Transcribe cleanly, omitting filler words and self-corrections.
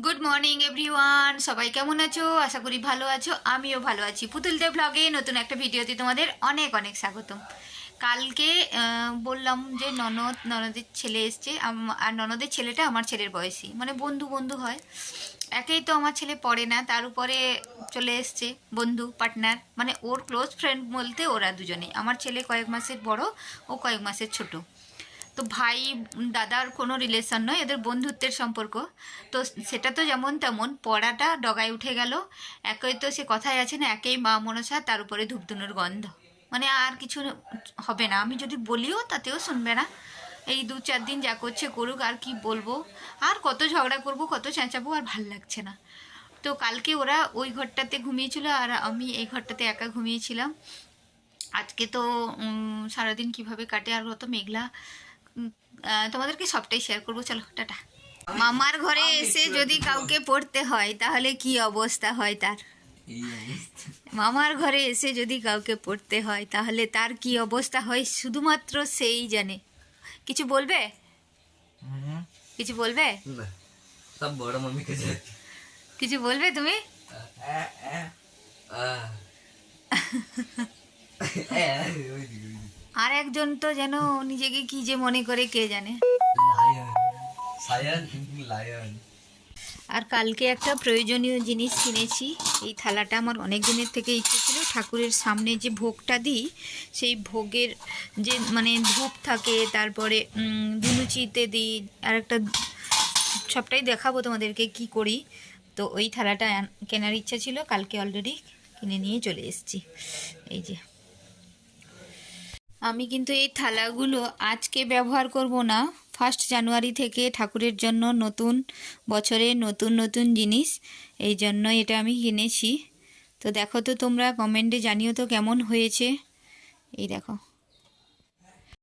Good morning everyone, সবাই কেমন আছো? আশা করি ভালো আছো। আমিও ভালো আছি। পুতুলদের ব্লগে নতুন একটা ভিডিওতে তোমাদের অনেক অনেক স্বাগতম। কালকে বললাম যে ননদের ছেলে এসছে, আর ননদের ছেলেটা আমার ছেলের বয়সী, মানে বন্ধু বন্ধু হয়। একেই তো আমার ছেলে পড়ে না, তার উপরে চলে এসছে বন্ধু পার্টনার, মানে ওর ক্লোজ ফ্রেন্ড বলতে ওরা দুজনেই। আমার ছেলে কয়েক মাসের বড়, ও কয়েক মাসের ছোট। তো ভাই দাদার কোনো রিলেশন নয়, এদের বন্ধুত্বের সম্পর্ক। তো সেটা তো যেমন তেমন, পড়াটা ডগায় উঠে গেল। একই তো সে কথাই আছে না, একেই মা মনসা, তার উপরে ধূপধুনোর গন্ধ। মানে আর কিছু হবে না, আমি যদি বলিও তাতেও শুনবে না। এই 2-4 দিন যা করছে করুক, আর কি বলবো। আর কত ঝগড়া করব, কত চেঁচাবো, আর ভাল লাগছে না। তো কালকে ওরা ওই ঘরটাতে ঘুমিয়েছিল, আর আমি এই ঘরটাতে একা ঘুমিয়েছিলাম। আজকে তো সারাদিন কিভাবে কাটে, আর কত মেঘলা, তোমাদেরকে সবটাই শেয়ার করবো। চলো টাটা। মামার ঘরে এসে যদি কাউকে পড়তে হয় তাহলে কি অবস্থা হয় তার। মামার ঘরে এসে যদি কাউকে পড়তে হয় তাহলে তার কি অবস্থা হয় শুধুমাত্র সেই জানে। কিছু বলবে? কিছু বলবে? সব বড় মামি কাছে কিছু বলবে তুমি? আর একজন তো যেন নিজেকে কি যে মনে করে কে জানে। আর কালকে একটা প্রয়োজনীয় জিনিস কিনেছি। এই থালাটা আমার অনেক দিনের থেকে ইচ্ছে ছিল। ঠাকুরের সামনে যে ভোগটা দিই, সেই ভোগের যে মানে ধূপ থাকে, তারপরে ধুনুচিতে দিই, আর একটা সবটাই দেখাবো তোমাদেরকে কি করি। তো ওই থালাটা কেনার ইচ্ছা ছিল, কালকে অলরেডি কিনে নিয়ে চলে এসেছি। এই যে আমি কিন্তু এই থালাগুলো আজকে ব্যবহার করব না। 1 জানুয়ারি থেকে ঠাকুরের জন্য নতুন বছরে নতুন নতুন জিনিস, এই জন্য এটা আমি কিনেছি। তো দেখো তো তোমরা কমেন্টে জানিও তো কেমন হয়েছে। এই দেখো।